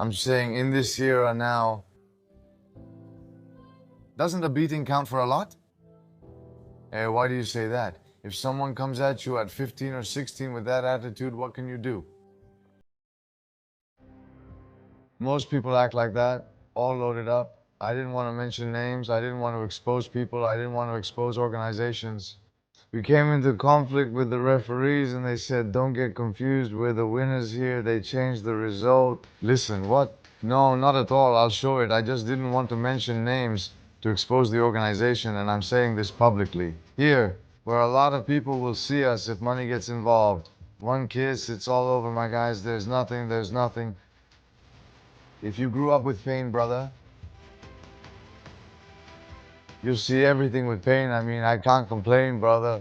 I'm saying in this era now, doesn't a beating count for a lot? Hey, why do you say that? If someone comes at you at 15 or 16 with that attitude, what can you do? Most people act like that, all loaded up. I didn't want to mention names. I didn't want to expose people. I didn't want to expose organizations. We came into conflict with the referees and they said, don't get confused. We're the winners here. They changed the result. Listen, what? No, not at all. I'll show it. I just didn't want to mention names to expose the organization, and I'm saying this publicly. Here, where a lot of people will see us if money gets involved. One kiss, it's all over, my guys. There's nothing, there's nothing. If you grew up with pain, brother, you'll see everything with pain. I mean, I can't complain, brother.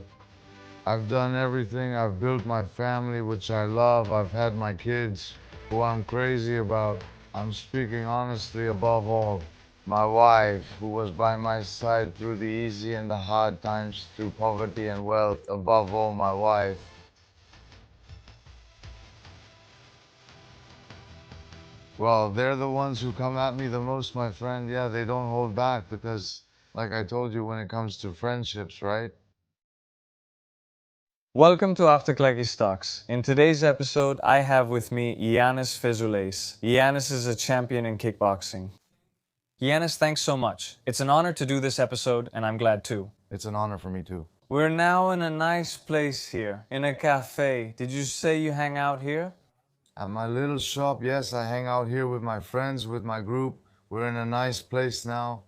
I've done everything. I've built my family, which I love. I've had my kids, who I'm crazy about. I'm speaking honestly above all. My wife, who was by my side through the easy and the hard times, through poverty and wealth. Above all, my wife. Well, they're the ones who come at me the most, my friend. Yeah, they don't hold back because, like I told you, when it comes to friendships, right? Welcome to FtaklakisTalks. In today's episode, I have with me Giannis Fejzullai. Giannis is a champion in kickboxing. Giannis, thanks so much. It's an honor to do this episode, and I'm glad too. It's an honor for me too. We're now in a nice place here, in a cafe. Did you say you hang out here? At my little shop, yes, I hang out here with my friends, with my group. We're in a nice place now.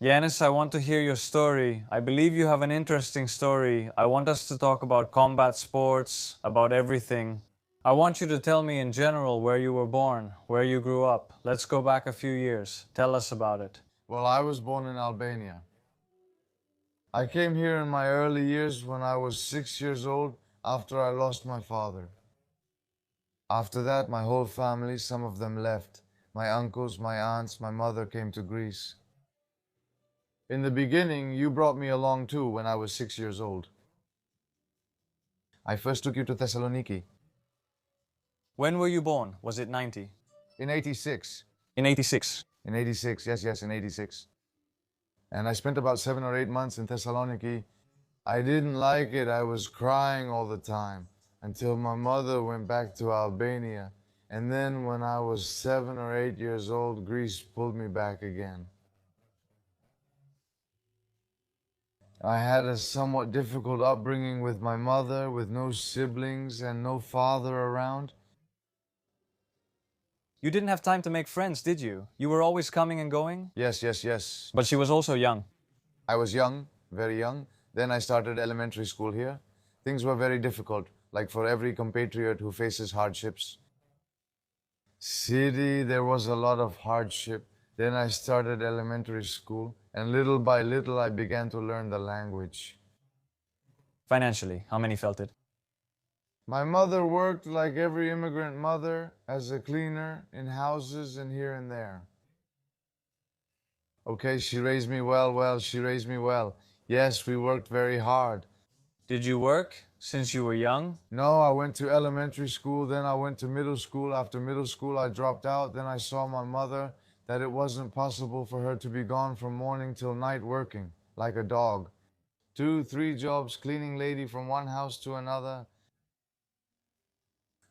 Giannis, I want to hear your story. I believe you have an interesting story. I want us to talk about combat sports, about everything. I want you to tell me in general where you were born, where you grew up. Let's go back a few years. Tell us about it. Well, I was born in Albania. I came here in my early years when I was 6 years old after I lost my father. After that, my whole family, some of them left. My uncles, my aunts, my mother came to Greece. In the beginning, you brought me along too when I was 6 years old. I first took you to Thessaloniki. When were you born? Was it 90? In 86. In 86. In 86, yes, in 86. And I spent about 7 or 8 months in Thessaloniki. I didn't like it. I was crying all the time until my mother went back to Albania. And then when I was 7 or 8 years old, Greece pulled me back again. I had a somewhat difficult upbringing with my mother, with no siblings and no father around. You didn't have time to make friends, did you? You were always coming and going? Yes. But she was also young. I was young, very young. Then I started elementary school here. Things were very difficult, like for every compatriot who faces hardships. City, there was a lot of hardship. Then I started elementary school, and little by little I began to learn the language. Financially, how many felt it? My mother worked like every immigrant mother as a cleaner in houses and here and there. Okay, she raised me well, she raised me well. Yes, we worked very hard. Did you work since you were young? No, I went to elementary school, then I went to middle school. After middle school, I dropped out. Then I saw my mother that it wasn't possible for her to be gone from morning till night working, like a dog. 2, 3 jobs, cleaning lady from one house to another.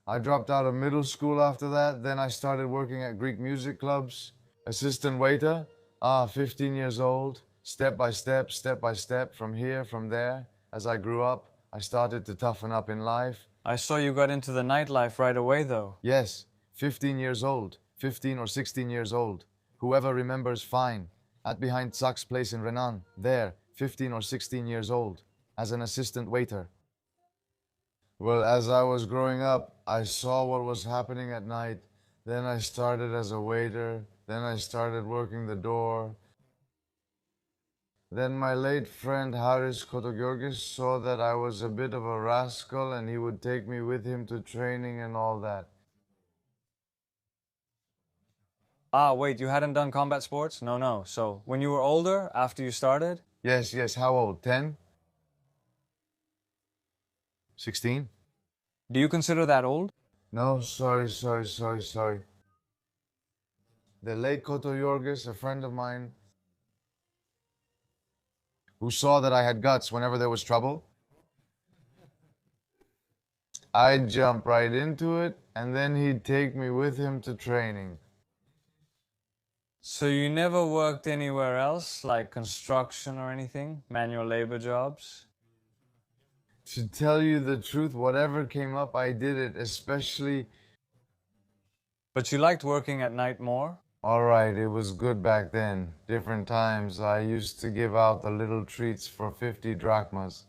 I dropped out of middle school after that. Then I started working at Greek music clubs. Assistant waiter, 15 years old. Step by step, from here, from there. As I grew up, I started to toughen up in life. I saw you got into the nightlife right away though. Yes, 15 years old, 15 or 16 years old. Whoever remembers, fine. At behind Zak's place in Renan, there, 15 or 16 years old, as an assistant waiter. Well, as I was growing up, I saw what was happening at night. Then I started as a waiter. Then I started working the door. Then my late friend Haris Kotogyorgis saw that I was a bit of a rascal and he would take me with him to training and all that. Wait, you hadn't done combat sports? No. So, when you were older, after you started? Yes, how old? 10? 16? Do you consider that old? No, sorry. The late Koto Yorgis, a friend of mine, who saw that I had guts whenever there was trouble, I'd jump right into it, and then he'd take me with him to training. So you never worked anywhere else, like construction or anything? Manual labor jobs? To tell you the truth, whatever came up, I did it, especially. But you liked working at night more? Alright, it was good back then. Different times. I used to give out the little treats for 50 drachmas.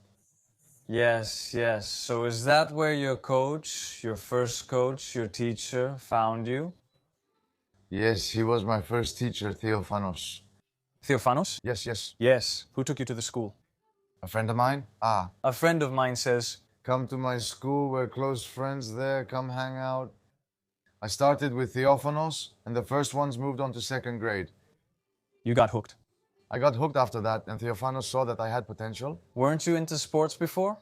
Yes, yes. So is that where your coach, your first coach, your teacher found you? Yes, he was my first teacher, Theophanos. Theophanos? Yes. Yes. Who took you to the school? A friend of mine? A friend of mine says, Come to my school, we're close friends there, come hang out. I started with Theophanos, and the first ones moved on to second grade. you got hooked. I got hooked after that, and Theophanos saw that I had potential. Weren't you into sports before?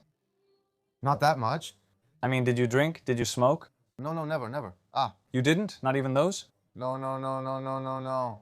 Not that much. I mean, did you drink? Did you smoke? No, never. You didn't? Not even those? No.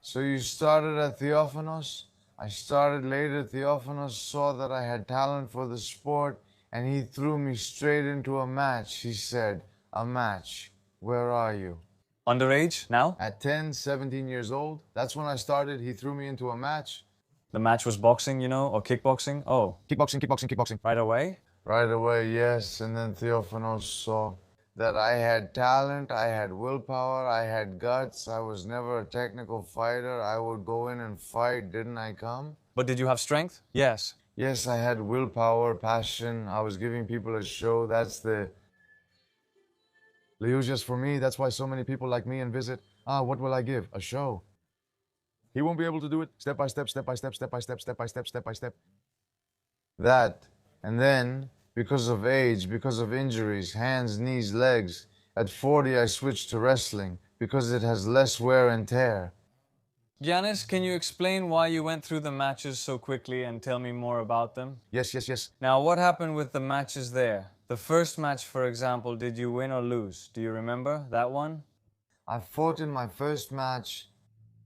So you started at Theophanos? I started later. Theophanos saw that I had talent for the sport, and he threw me straight into a match. He said, a match. Where are you? Underage? Now? At 10, 17 years old, that's when I started. He threw me into a match. The match was boxing, you know, or kickboxing? Oh, Kickboxing. right away? Right away, yes. And then Theophanos saw that I had talent, I had willpower, I had guts. I was never a technical fighter. I would go in and fight, didn't I come? But did you have strength? Yes. Yes, I had willpower, passion. I was giving people a show. That's the Liujas for me. That's why so many people like me and visit. What will I give? A show. He won't be able to do it step by step. That. And then, because of age, because of injuries, hands, knees, legs, at 40 I switched to wrestling because it has less wear and tear. Giannis, can you explain why you went through the matches so quickly and tell me more about them? Yes. Now, what happened with the matches there? The first match, for example, did you win or lose? Do you remember that one? I fought in my first match.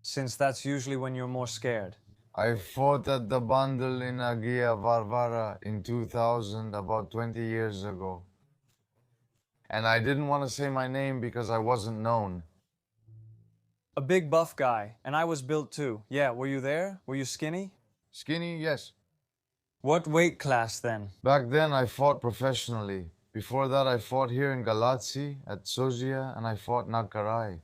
Since that's usually when you're more scared. I fought at the bundle in Agia Varvara in 2000, about 20 years ago. And I didn't want to say my name because I wasn't known. A big buff guy, and I was built too. Yeah, were you there? Were you skinny? Skinny, yes. What weight class then? Back then I fought professionally. Before that I fought here in Galatsi at Sozia, and I fought Nakarai.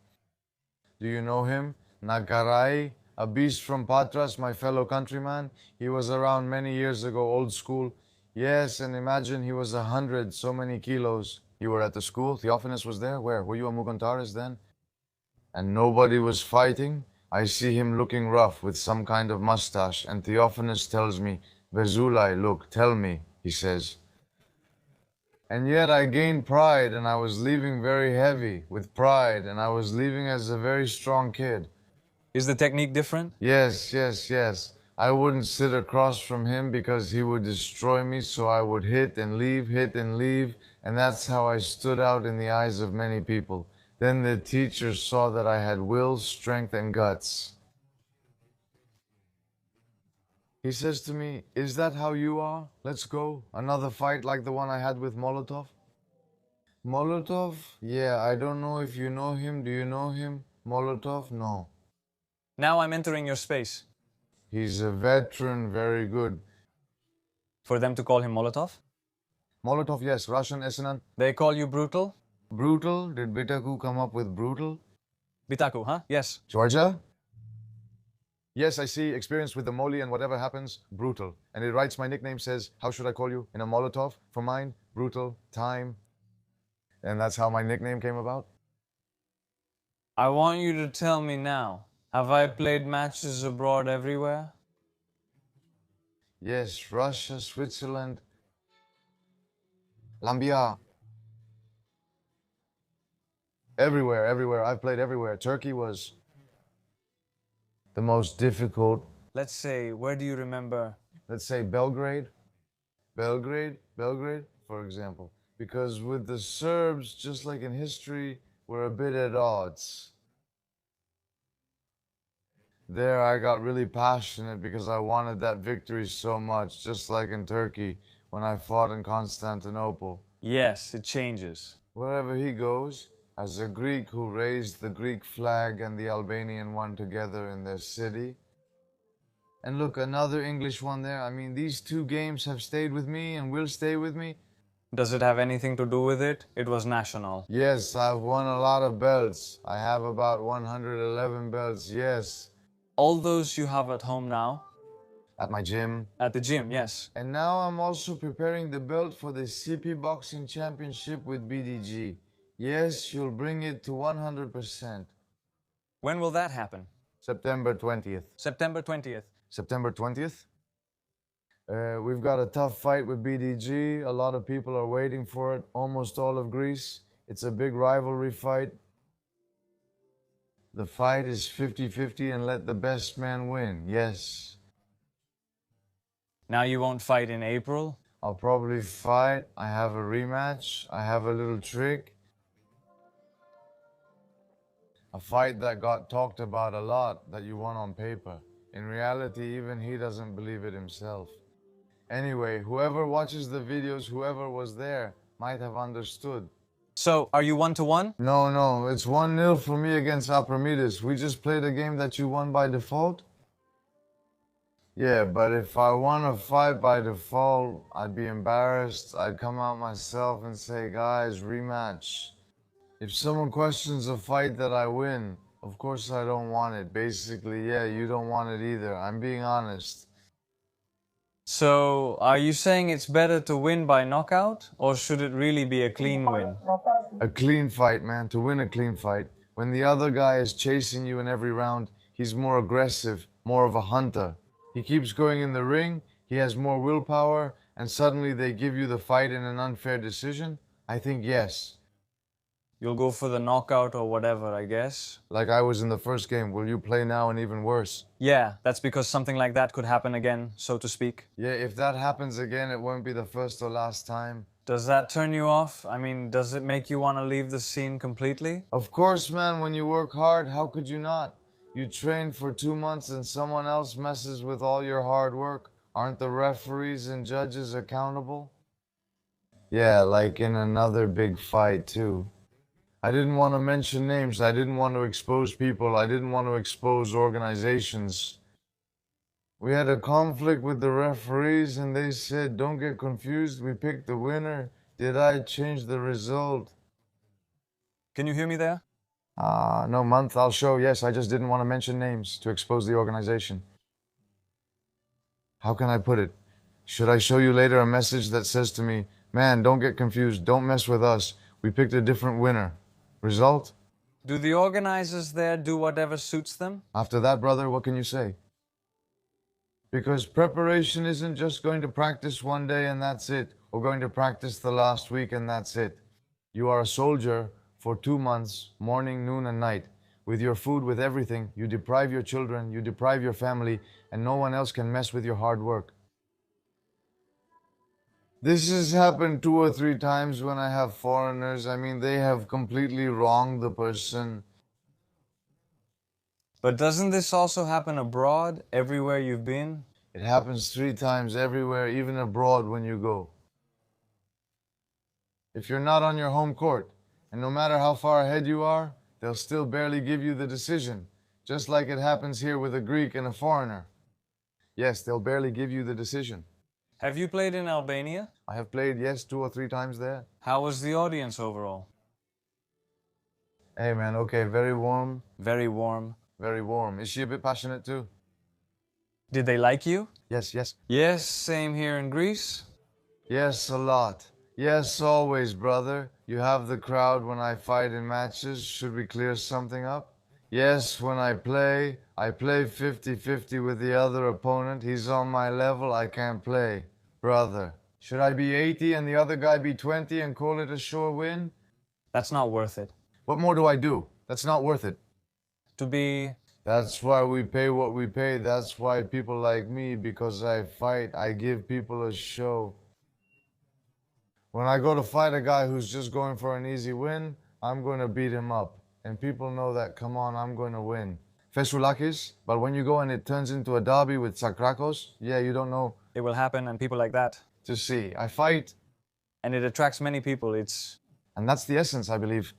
Do you know him? Nakarai, a beast from Patras, my fellow countryman. He was around many years ago, old school. Yes, and imagine he was 100, so many kilos. You were at the school? Theophanes was there? Where? Were you a Mugantaris then? And nobody was fighting? I see him looking rough with some kind of mustache, and Theophanes tells me, Fejzullai, look, tell me, he says. And yet I gained pride, and I was leaving very heavy with pride, and I was leaving as a very strong kid. Is the technique different? Yes. I wouldn't sit across from him because he would destroy me, so I would hit and leave, and that's how I stood out in the eyes of many people. Then the teacher saw that I had will, strength, and guts. He says to me, is that how you are? Let's go. Another fight like the one I had with Molotov? Molotov? Yeah, I don't know if you know him. Do you know him? Molotov? No. Now I'm entering your space. He's a veteran, very good. For them to call him Molotov? Molotov, yes. Russian, Iceland. They call you brutal? Brutal? Did Bitaku come up with brutal? Bitaku, huh? Yes. Georgia? Yes, I see. Experience with the Moli and whatever happens, brutal. And it writes my nickname, says, how should I call you? In a Molotov. For mine, brutal, time. And that's how my nickname came about. I want you to tell me now. Have I played matches abroad everywhere? Yes, Russia, Switzerland, Lambia. Everywhere. I've played everywhere. Turkey was the most difficult. Let's say, where do you remember? Let's say Belgrade, for example. Because with the Serbs, just like in history, we're a bit at odds. There, I got really passionate because I wanted that victory so much, just like in Turkey when I fought in Constantinople. Yes, it changes. Wherever he goes, as a Greek who raised the Greek flag and the Albanian one together in their city. And look, another English one there. I mean, these two games have stayed with me and will stay with me. Does it have anything to do with it? It was national. Yes, I've won a lot of belts. I have about 111 belts, yes. All those you have at home now? At my gym. At the gym, yes. And now I'm also preparing the belt for the CP Boxing Championship with BDG. Yes, you'll bring it to 100%. When will that happen? September 20th. September 20th. September 20th? We've got a tough fight with BDG. A lot of people are waiting for it, almost all of Greece. It's a big rivalry fight. The fight is 50-50 and let the best man win, yes. Now you won't fight in April? I'll probably fight. I have a rematch. I have a little trick. A fight that got talked about a lot that you won on paper. In reality, even he doesn't believe it himself. Anyway, whoever watches the videos, whoever was there, might have understood. So, are you 1-1? No, it's 1-0 for me against Apromides. We just played a game that you won by default. Yeah, but if I won a fight by default, I'd be embarrassed. I'd come out myself and say, guys, rematch. If someone questions a fight that I win, of course I don't want it. Basically, yeah, you don't want it either. I'm being honest. So, are you saying it's better to win by knockout, or should it really be a clean win? A clean fight, man. To win a clean fight. When the other guy is chasing you in every round, he's more aggressive, more of a hunter. He keeps going in the ring, he has more willpower, and suddenly they give you the fight in an unfair decision? I think yes. You'll go for the knockout or whatever, I guess. Like I was in the first game, will you play now and even worse? Yeah, that's because something like that could happen again, so to speak. Yeah, if that happens again, it won't be the first or last time. Does that turn you off? I mean, does it make you want to leave the scene completely? Of course, man, when you work hard, how could you not? You train for 2 months and someone else messes with all your hard work. Aren't the referees and judges accountable? Yeah, like in another big fight, too. I didn't want to mention names. I didn't want to expose people. I didn't want to expose organizations. We had a conflict with the referees and they said, don't get confused, we picked the winner. Did I change the result? Can you hear me there? No, month, I'll show. Yes, I just didn't want to mention names to expose the organization. How can I put it? Should I show you later a message that says to me, man, don't get confused, don't mess with us. We picked a different winner. Result? Do the organizers there do whatever suits them? After that, brother, what can you say? Because preparation isn't just going to practice one day and that's it, or going to practice the last week and that's it. You are a soldier for 2 months, morning, noon, and night. With your food, with everything, you deprive your children, you deprive your family, and no one else can mess with your hard work. This has happened 2 or 3 times when I have foreigners. I mean, they have completely wronged the person. But doesn't this also happen abroad, everywhere you've been? It happens 3 times everywhere, even abroad when you go. If you're not on your home court, and no matter how far ahead you are, they'll still barely give you the decision, just like it happens here with a Greek and a foreigner. Yes, they'll barely give you the decision. Have you played in Albania? I have played, yes, 2 or 3 times there. How was the audience overall? Hey man, okay, very warm. Very warm. Very warm. Is she a bit passionate too? Did they like you? Yes. Yes, same here in Greece. Yes, a lot. Yes, always, brother. You have the crowd when I fight in matches. Should we clear something up? Yes, when I play 50-50 with the other opponent. He's on my level, I can't play. Brother, should I be 80 and the other guy be 20 and call it a sure win? That's not worth it. What more do I do? That's not worth it. To be... That's why we pay what we pay. That's why people like me, because I fight, I give people a show. When I go to fight a guy who's just going for an easy win, I'm going to beat him up. And people know that, come on, I'm going to win. Fejzullai, but when you go and it turns into a derby with Sakrakos, yeah, you don't know. It will happen and people like that. To see. I fight. And it attracts many people. And that's the essence, I believe.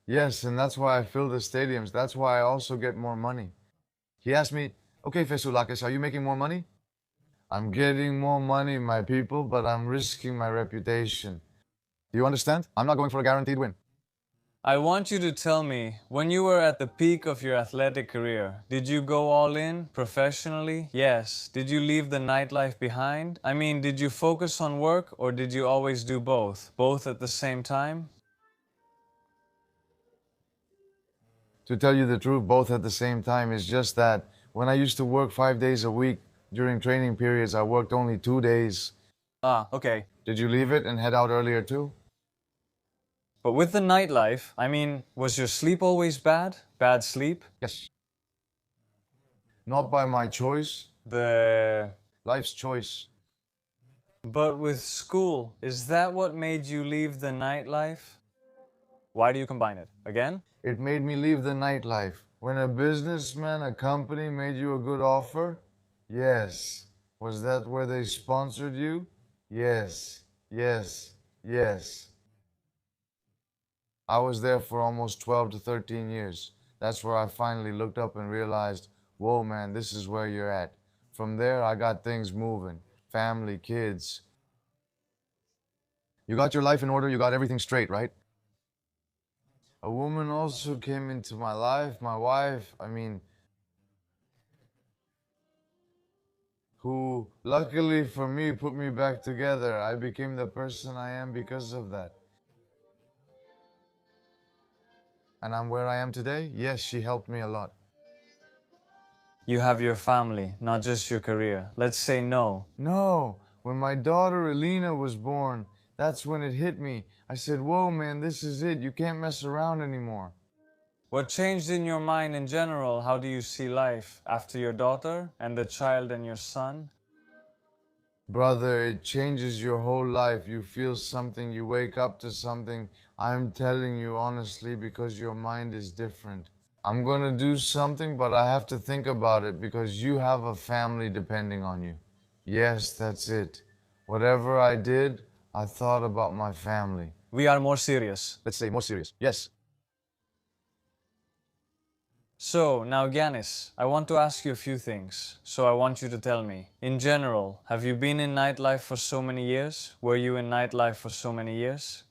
Yes, and that's why I fill the stadiums. That's why I also get more money. He asked me, okay, Fejzullai, are you making more money? I'm getting more money, my people, but I'm risking my reputation. Do you understand? I'm not going for a guaranteed win. I want you to tell me, when you were at the peak of your athletic career, did you go all in professionally? Yes. Did you leave the nightlife behind? I mean, did you focus on work or did you always do both? Both at the same time? To tell you the truth, both at the same time. It's just that when I used to work 5 days a week, during training periods, I worked only 2 days. Ah, okay. Did you leave it and head out earlier too? But with the nightlife, I mean, was your sleep always bad? Bad sleep? Yes. Not by my choice. Life's choice. But with school, is that what made you leave the nightlife? Why do you combine it? Again? It made me leave the nightlife. When a businessman, a company made you a good offer? Yes. Was that where they sponsored you? Yes. Yes. Yes. I was there for almost 12 to 13 years. That's where I finally looked up and realized, whoa, man, this is where you're at. From there, I got things moving. Family, kids. You got your life in order, you got everything straight, right? A woman also came into my life, my wife, who luckily for me put me back together. I became the person I am because of that. And I'm where I am today? Yes, she helped me a lot. You have your family, not just your career. Let's say no. No, when my daughter Elena was born, that's when it hit me. I said, whoa, man, this is it. You can't mess around anymore. What changed in your mind in general? How do you see life after your daughter and the child and your son? Brother, it changes your whole life. You feel something, you wake up to something. I'm telling you honestly because your mind is different. I'm gonna do something, but I have to think about it because you have a family depending on you. Yes, that's it. Whatever I did, I thought about my family. We are more serious. Let's say more serious. Yes. So, now Giannis, I want to ask you a few things. So I want you to tell me. In general, have you been in nightlife for so many years? Were you in nightlife for so many years?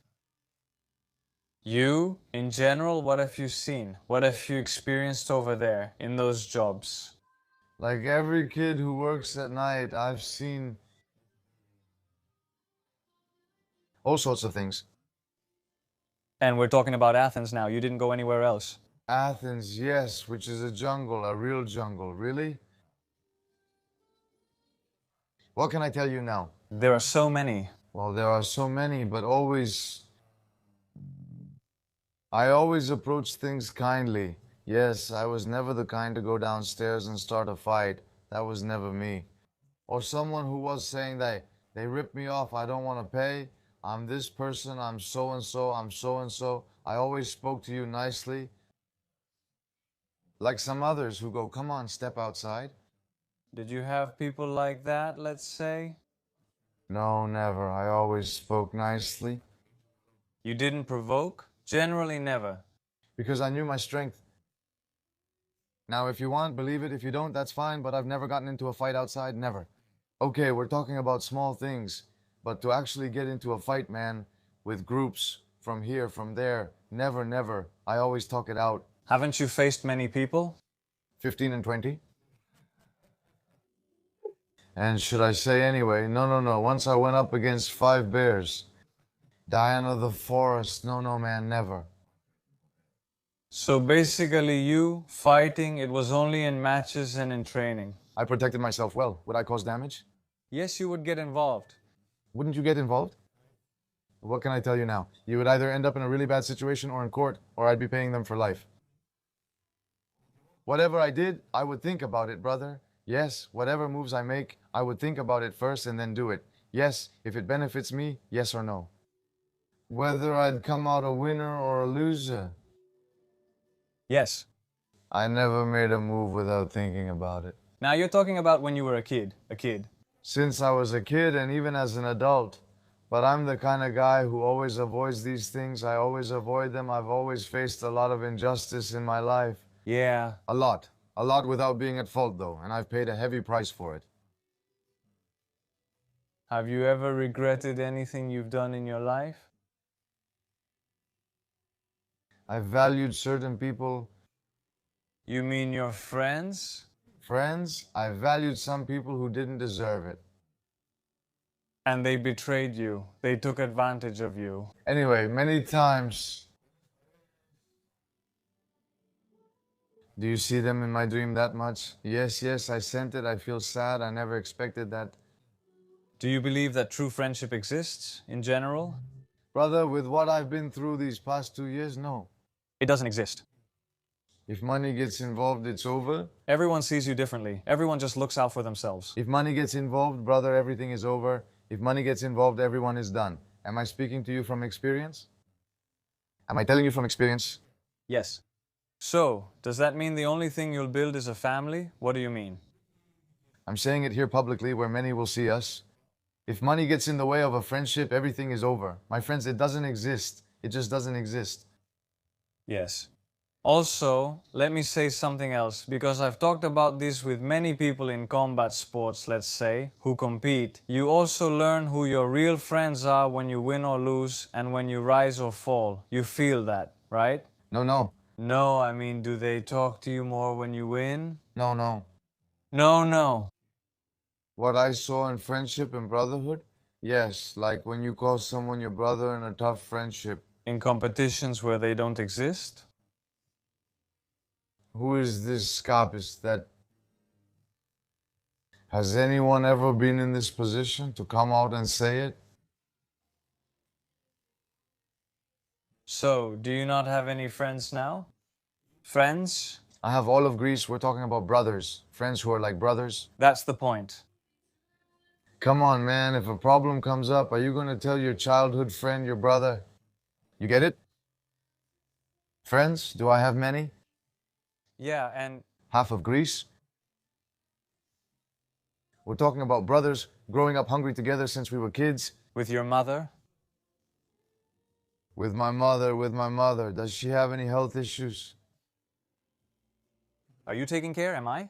You, in general, what have you seen? What have you experienced over there in those jobs? Like every kid who works at night, I've seen all sorts of things. And we're talking about Athens now. You didn't go anywhere else. Athens, yes, which is a jungle, a real jungle. Really? What can I tell you now? There are so many. Well, there are so many, but I always approach things kindly. Yes, I was never the kind to go downstairs and start a fight. That was never me. Or someone who was saying that they ripped me off, I don't want to pay. I'm this person, I'm so and so, I'm so and so. I always spoke to you nicely. Like some others who go, come on, step outside. Did you have people like that, let's say? No, never. I always spoke nicely. You didn't provoke? Generally never. Because I knew my strength. Now, if you want, believe it. If you don't, that's fine, but I've never gotten into a fight outside, never. Okay, we're talking about small things, but to actually get into a fight, man, with groups, from here, from there, never, never. I always talk it out. Haven't you faced many people? 15 and 20. And should I say anyway? No. Once I went up against 5 bears. Diana the Forest. No, man, never. So basically you, fighting, it was only in matches and in training. I protected myself well. Would I cause damage? Yes, you would get involved. Wouldn't you get involved? What can I tell you now? You would either end up in a really bad situation or in court, or I'd be paying them for life. Whatever I did, I would think about it, brother. Yes, whatever moves I make, I would think about it first and then do it. Yes, if it benefits me, yes or no. Whether I'd come out a winner or a loser. Yes. I never made a move without thinking about it. Now you're talking about when you were a kid. A kid. Since I was a kid and even as an adult. But I'm the kind of guy who always avoids these things. I always avoid them. I've always faced a lot of injustice in my life. Yeah. A lot. A lot without being at fault, though, and I've paid a heavy price for it. Have you ever regretted anything you've done in your life? I've valued certain people. You mean your friends? Friends, I valued some people who didn't deserve it. And they betrayed you. They took advantage of you. Anyway, many times. Do you see them in my dream that much? Yes, yes, I sent it. I feel sad. I never expected that. Do you believe that true friendship exists in general? Brother, with what I've been through these past 2 years, no. It doesn't exist. If money gets involved, it's over. Everyone sees you differently. Everyone just looks out for themselves. If money gets involved, brother, everything is over. If money gets involved, everyone is done. Am I speaking to you from experience? Am I telling you from experience? Yes. So, does that mean the only thing you'll build is a family? What do you mean? I'm saying it here publicly where many will see us. If money gets in the way of a friendship, everything is over. My friends, it doesn't exist. It just doesn't exist. Yes. Also, let me say something else, because I've talked about this with many people in combat sports, let's say, who compete. You also learn who your real friends are when you win or lose and when you rise or fall. You feel that, right? No, no. No, I mean, do they talk to you more when you win? No, no. No, no. What I saw in friendship and brotherhood? Yes, like when you call someone your brother in a tough friendship. In competitions where they don't exist? Who is this scapist that... Has anyone ever been in this position to come out and say it? So, do you not have any friends now? Friends? I have all of Greece. We're talking about brothers. Friends who are like brothers. That's the point. Come on, man. If a problem comes up, are you going to tell your childhood friend, your brother? You get it? Friends? Do I have many? Yeah, and Half of Greece? We're talking about brothers growing up hungry together since we were kids. with your mother? With my mother. Does she have any health issues? Are you taking care? Am I?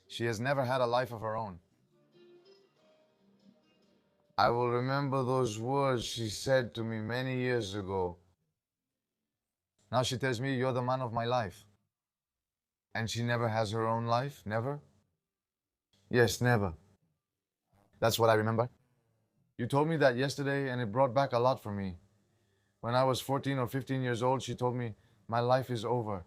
She has never had a life of her own. I will remember those words she said to me many years ago. Now she tells me, you're the man of my life. And she never has her own life? Never? Yes, never. That's what I remember. You told me that yesterday, and it brought back a lot for me. When I was 14 or 15 years old, she told me, my life is over.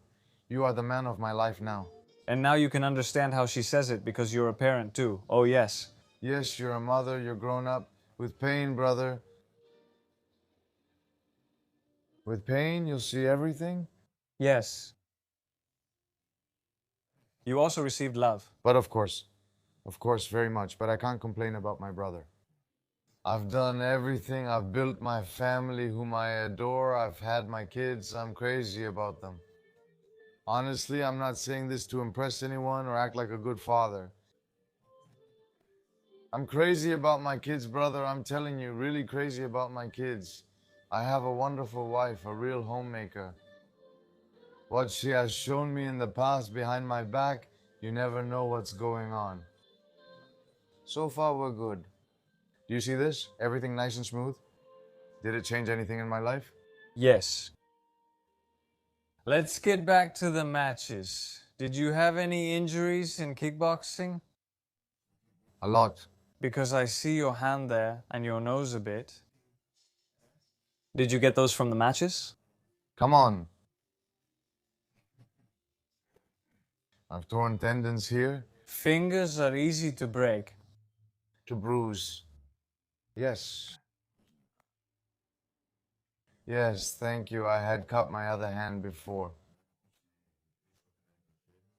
You are the man of my life now. And now you can understand how she says it because you're a parent too. Oh, yes. Yes, you're a mother, you're grown up. With pain, brother. With pain, you'll see everything. Yes. You also received love. But of course, very much. But I can't complain about my brother. I've done everything. I've built my family whom I adore. I've had my kids. I'm crazy about them. Honestly, I'm not saying this to impress anyone or act like a good father. I'm crazy about my kids, brother. I'm telling you, really crazy about my kids. I have a wonderful wife, a real homemaker. What she has shown me in the past behind my back, you never know what's going on. So far, we're good. Do you see this? Everything nice and smooth? Did it change anything in my life? Yes. Let's get back to the matches. Did you have any injuries in kickboxing? A lot. Because I see your hand there and your nose a bit. Did you get those from the matches? Come on. I've torn tendons here. Fingers are easy to break. To bruise. Yes. Yes, thank you. I had cut my other hand before.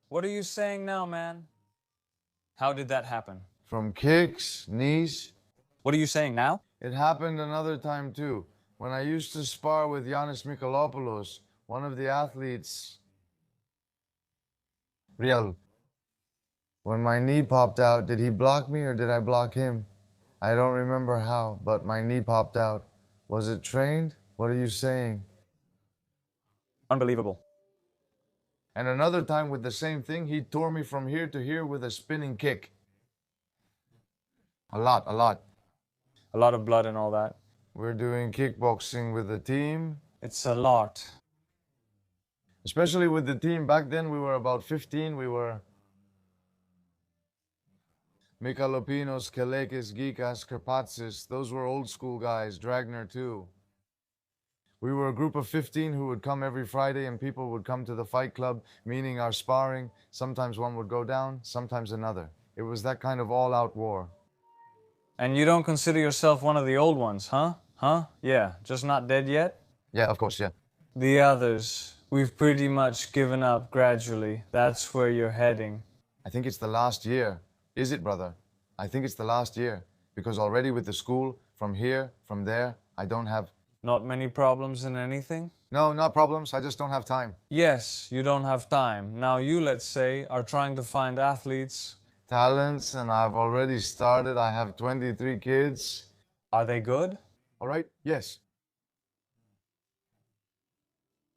What are you saying now, man? How did that happen? From kicks, knees. What are you saying now? It happened another time too. When I used to spar with Giannis Mikalopoulos, one of the athletes, Real. When my knee popped out, did he block me or did I block him? I don't remember how, but my knee popped out. Was it trained? What are you saying? Unbelievable. And another time with the same thing, he tore me from here to here with a spinning kick. A lot, a lot. A lot of blood and all that. We're doing kickboxing with the team. It's a lot. Especially with the team. Back then we were about 15. We were Mikalopinos, Kelekis, Gikas, Kerpatsis. Those were old school guys. Dragner too. We were a group of 15 who would come every Friday and people would come to the fight club, meaning our sparring. Sometimes one would go down, sometimes another. It was that kind of all-out war. And you don't consider yourself one of the old ones, huh? Huh? Yeah, just not dead yet? Yeah, of course, yeah. The others, we've pretty much given up gradually. That's where you're heading. I think it's the last year. Is it, brother? I think it's the last year. Because already with the school, from here, from there, I don't have... Not many problems in anything? No, not problems. I just don't have time. Yes, you don't have time. Now you, let's say, are trying to find athletes. Talents, and I've already started. I have 23 kids. Are they good? All right? Yes.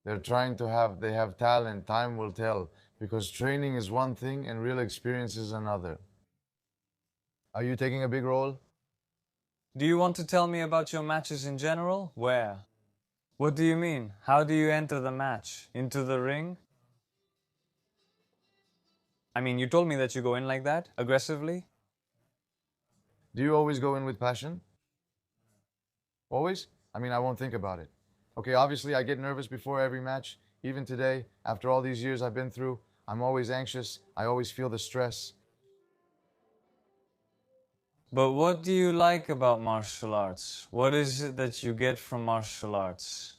They have talent. Time will tell. Because training is one thing and real experience is another. Are you taking a big role? Do you want to tell me about your matches in general? Where? What do you mean? How do you enter the match? Into the ring? I mean, you told me that you go in like that, aggressively. Do you always go in with passion? Always? I mean, I won't think about it. Okay, obviously I get nervous before every match. Even today, after all these years I've been through, I'm always anxious. I always feel the stress. But what do you like about martial arts? What is it that you get from martial arts?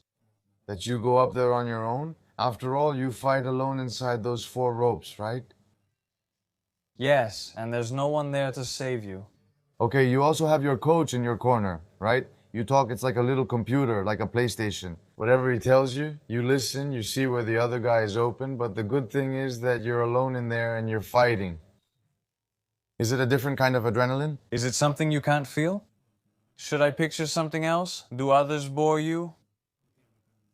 That you go up there on your own? After all, you fight alone inside those 4 ropes, right? Yes, and there's no one there to save you. Okay, you also have your coach in your corner, right? You talk, it's like a little computer, like a PlayStation. Whatever he tells you, you listen, you see where the other guy is open, but the good thing is that you're alone in there and you're fighting. Is it a different kind of adrenaline? Is it something you can't feel? Should I picture something else? Do others bore you?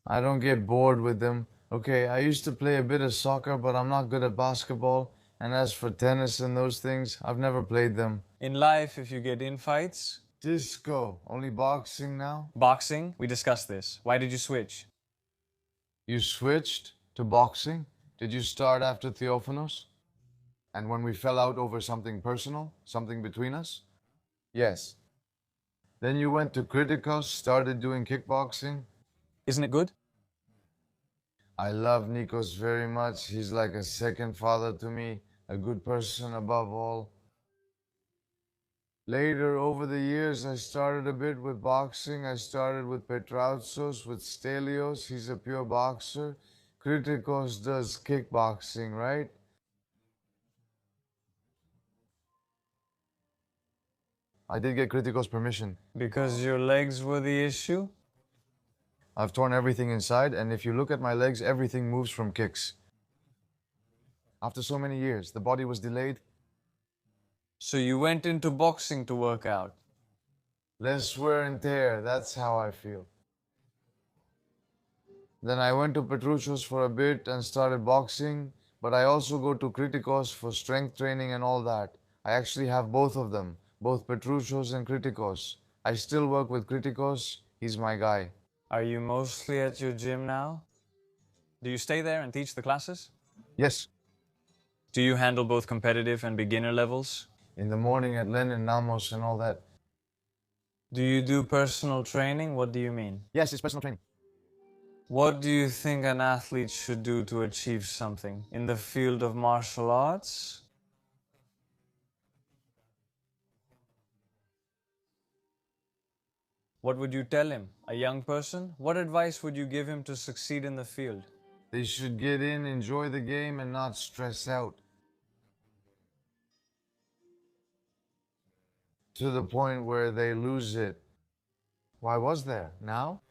I don't get bored with them. Okay, I used to play a bit of soccer, but I'm not good at basketball. And as for tennis and those things, I've never played them. In life, if you get in fights? Disco. Only boxing now? Boxing? We discussed this. Why did you switch? You switched to boxing? Did you start after Theophanos? And when we fell out over something personal? Something between us? Yes. Then you went to Kritikos, started doing kickboxing? Isn't it good? I love Nikos very much. He's like a second father to me, a good person above all. Later, over the years, I started a bit with boxing. I started with Petrautsos, with Stelios. He's a pure boxer. Kritikos does kickboxing, right? I did get Kritikos' permission. Because your legs were the issue? I've torn everything inside, and if you look at my legs, everything moves from kicks. After so many years, the body was delayed. So you went into boxing to work out? Less wear and tear, that's how I feel. Then I went to Petrouchos for a bit and started boxing, but I also go to Kritikos for strength training and all that. I actually have both of them, both Petrouchos and Kritikos. I still work with Kritikos, he's my guy. Are you mostly at your gym now? Do you stay there and teach the classes? Yes. Do you handle both competitive and beginner levels? In the morning at Lenin, Namos and all that. Do you do personal training? What do you mean? Yes, it's personal training. What do you think an athlete should do to achieve something in the field of martial arts? What would you tell him? A young person? What advice would you give him to succeed in the field? They should get in, enjoy the game, and not stress out. to the point where they lose it. Why was there? Now?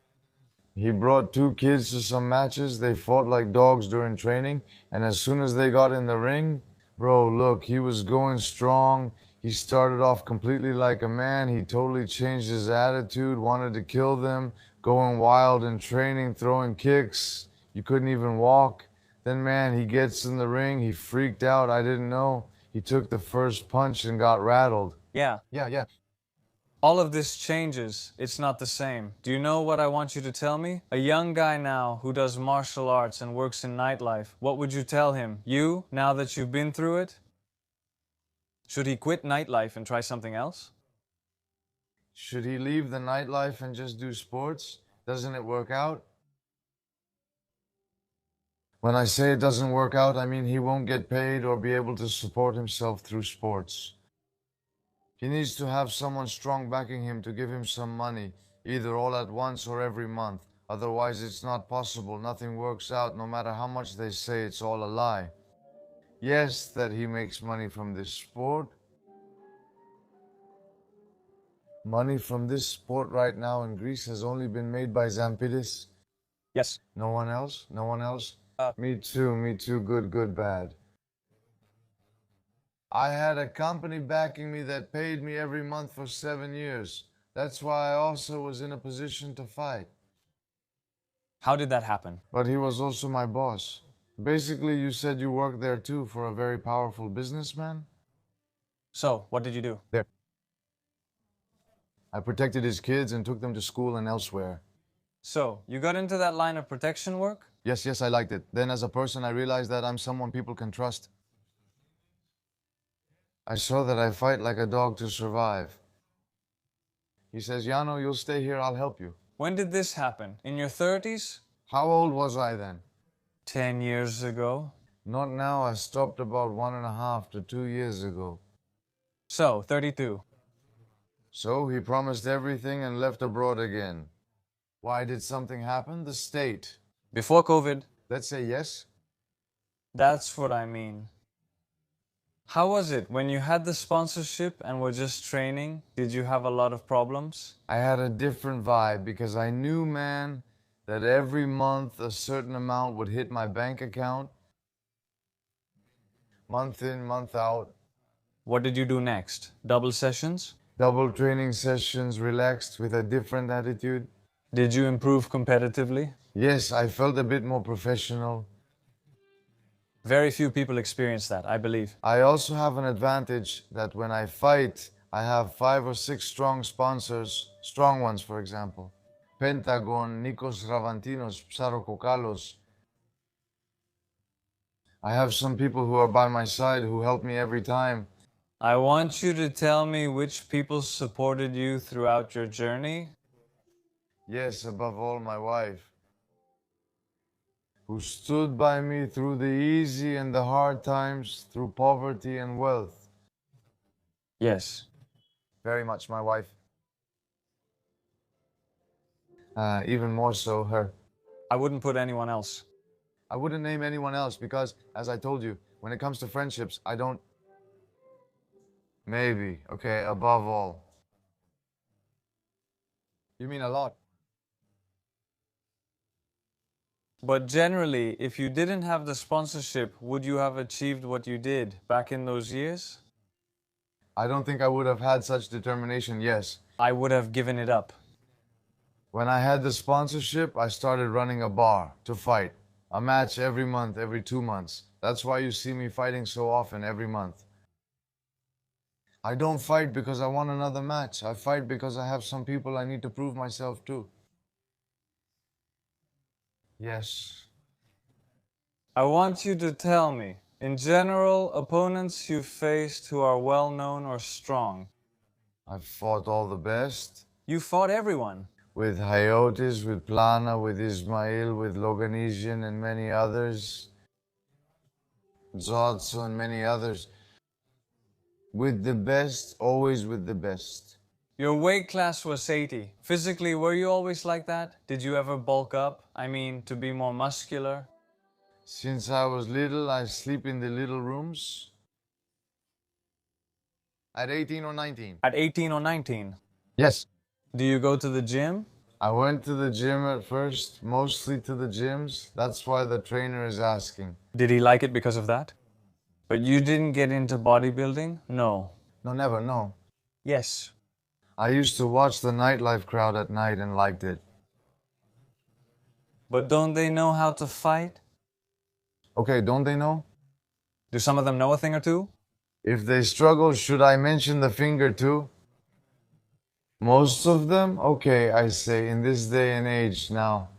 He brought two kids to some matches. They fought like dogs during training, and as soon as they got in the ring, bro, look, he was going strong. He started off completely like a man. He totally changed his attitude, wanted to kill them, going wild in training, throwing kicks. You couldn't even walk. Then, man, he gets in the ring. He freaked out. I didn't know. He took the first punch and got rattled. Yeah. Yeah. All of this changes. It's not the same. Do you know what I want you to tell me? A young guy now who does martial arts and works in nightlife, what would you tell him? You, now that you've been through it? Should he quit nightlife and try something else? Should he leave the nightlife and just do sports? Doesn't it work out? When I say it doesn't work out, I mean he won't get paid or be able to support himself through sports. He needs to have someone strong backing him to give him some money, either all at once or every month. Otherwise, it's not possible. Nothing works out, no matter how much they say it's all a lie. Yes, that he makes money from this sport. Money from this sport right now in Greece has only been made by Zampidis. Yes. No one else? No one else? Me too. Good, bad. I had a company backing me that paid me every month for 7 years. That's why I also was in a position to fight. How did that happen? But he was also my boss. Basically, you said you worked there too for a very powerful businessman? So, what did you do? There. I protected his kids and took them to school and elsewhere. So, you got into that line of protection work? Yes, I liked it. Then as a person, I realized that I'm someone people can trust. I saw that I fight like a dog to survive. He says, Yano, you'll stay here, I'll help you. When did this happen? In your 30s? How old was I then? 10 years ago. Not now, I stopped about 1.5 to 2 years ago. So, 32. So he promised everything and left abroad again. Why did something happen? The state. Before COVID? Let's say yes. That's what I mean. How was it when you had the sponsorship and were just training? Did you have a lot of problems? I had a different vibe because I knew, man, that every month a certain amount would hit my bank account. Month in, month out. What did you do next? Double sessions? Double training sessions, relaxed with a different attitude. Did you improve competitively? Yes, I felt a bit more professional. Very few people experience that, I believe. I also have an advantage that when I fight, I have 5 or 6 strong sponsors, strong ones for example. Pentagon, Nikos Ravantinos, Psarokokalos. I have some people who are by my side who help me every time. I want you to tell me which people supported you throughout your journey. Yes, above all my wife, who stood by me through the easy and the hard times, through poverty and wealth. Yes. Very much my wife. Even more so her. I wouldn't put anyone else. I wouldn't name anyone else because, as I told you, when it comes to friendships, I don't... Maybe, okay, above all. You mean a lot. But generally, if you didn't have the sponsorship, would you have achieved what you did back in those years? I don't think I would have had such determination, yes. I would have given it up. When I had the sponsorship, I started running a bar to fight. A match every month, every 2 months. That's why you see me fighting so often every month. I don't fight because I want another match. I fight because I have some people I need to prove myself to. Yes. I want you to tell me, in general, opponents you've faced who are well known or strong. I've fought all the best. You fought everyone. With Hayotis, with Plana, with Ismail, with Loganesian and many others. Zotso and many others. With the best, always with the best. Your weight class was 80. Physically, were you always like that? Did you ever bulk up? I mean, to be more muscular? Since I was little, I sleep in the little rooms. At 18 or 19. At 18 or 19? Yes. Do you go to the gym? I went to the gym at first, mostly to the gyms. That's why the trainer is asking. Did he like it because of that? But you didn't get into bodybuilding? No. No, never, no. Yes. I used to watch the Nightlife crowd at night and liked it. But don't they know how to fight? Okay, don't they know? Do some of them know a thing or two? If they struggle, should I mention the finger too? Most of them? Okay, I say, in this day and age now.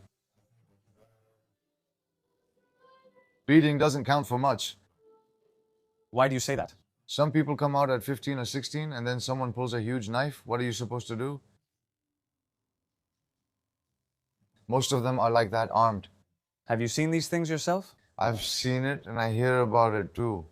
Beating doesn't count for much. Why do you say that? Some people come out at 15 or 16 and then someone pulls a huge knife. What are you supposed to do? Most of them are like that, armed. Have you seen these things yourself? I've seen it and I hear about it too.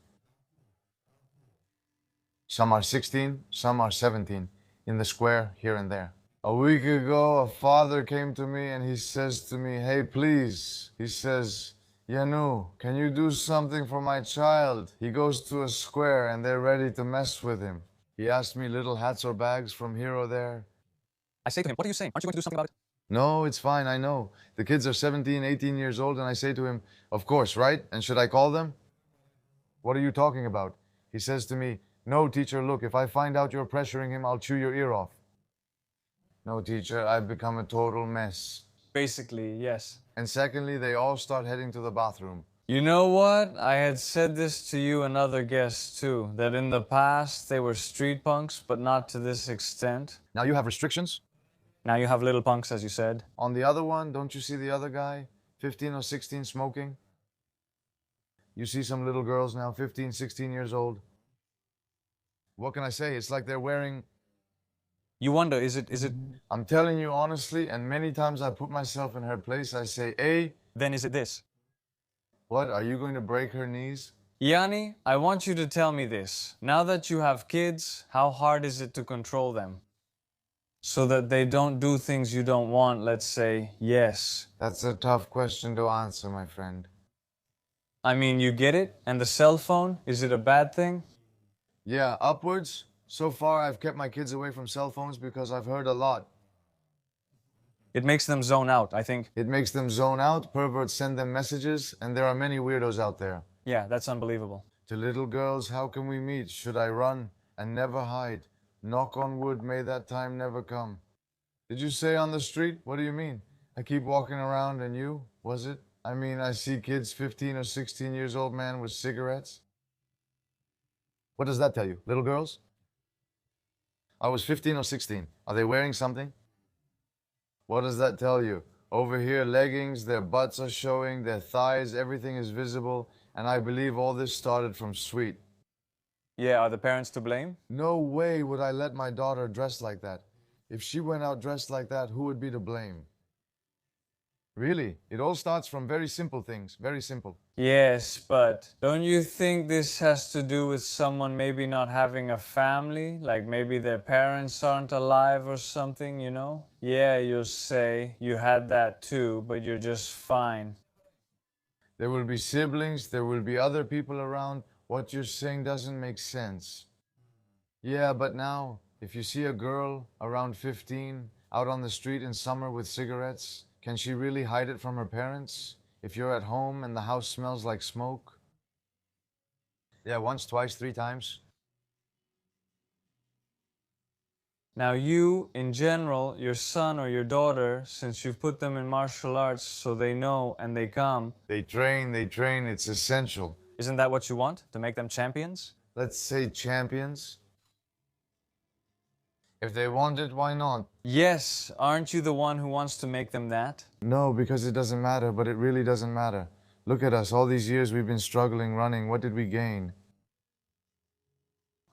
Some are 16, some are 17, in the square here and there. A week ago, a father came to me and he says to me, hey, please. He says, Yanu, can you do something for my child? He goes to a square and they're ready to mess with him. He asked me little hats or bags from here or there. I say to him, what are you saying? Aren't you going to do something about it? No, it's fine, I know. The kids are 17, 18 years old, and I say to him, of course, right? And should I call them? What are you talking about? He says to me, no, teacher, look, if I find out you're pressuring him, I'll chew your ear off. No, teacher, I've become a total mess. Basically, yes. And secondly, they all start heading to the bathroom. You know what? I had said this to you and other guests too, that in the past they were street punks, but not to this extent. Now you have restrictions? Now you have little punks, as you said. On the other one, don't you see the other guy? 15 or 16 smoking? You see some little girls now, 15, 16 years old. What can I say? It's like they're wearing... You wonder, is it... I'm telling you honestly, and many times I put myself in her place, I say, hey... Then is it this? What, are you going to break her knees? Yanni, I want you to tell me this. Now that you have kids, how hard is it to control them? So that they don't do things you don't want, let's say, yes. That's a tough question to answer, my friend. I mean, you get it? And the cell phone, is it a bad thing? Yeah, upwards. So far, I've kept my kids away from cell phones because I've heard a lot. It makes them zone out, I think. It makes them zone out, perverts send them messages, and there are many weirdos out there. Yeah, that's unbelievable. To little girls, how can we meet? Should I run and never hide? Knock on wood, may that time never come. Did you say on the street? What do you mean? I keep walking around and you? Was it? I mean, I see kids 15 or 16 years old, man, with cigarettes. What does that tell you? Little girls? I was 15 or 16. Are they wearing something? What does that tell you? Over here, leggings, their butts are showing, their thighs, everything is visible, and I believe all this started from sweet. Yeah, are the parents to blame? No way would I let my daughter dress like that. If she went out dressed like that, who would be to blame? Really, it all starts from very simple things, very simple. Yes, but don't you think this has to do with someone maybe not having a family? Like maybe their parents aren't alive or something, you know? Yeah, you'll say you had that too, but you're just fine. There will be siblings, there will be other people around. What you're saying doesn't make sense. Yeah, but now, if you see a girl around 15 out on the street in summer with cigarettes, can she really hide it from her parents? If you're at home and the house smells like smoke? Yeah, once, twice, 3 times. Now you, in general, your son or your daughter, since you've put them in martial arts so they know and they come. They train, it's essential. Isn't that what you want? To make them champions? Let's say champions. If they want it, why not? Yes, aren't you the one who wants to make them that? No, because it doesn't matter, but it really doesn't matter. Look at us, all these years we've been struggling, running. What did we gain?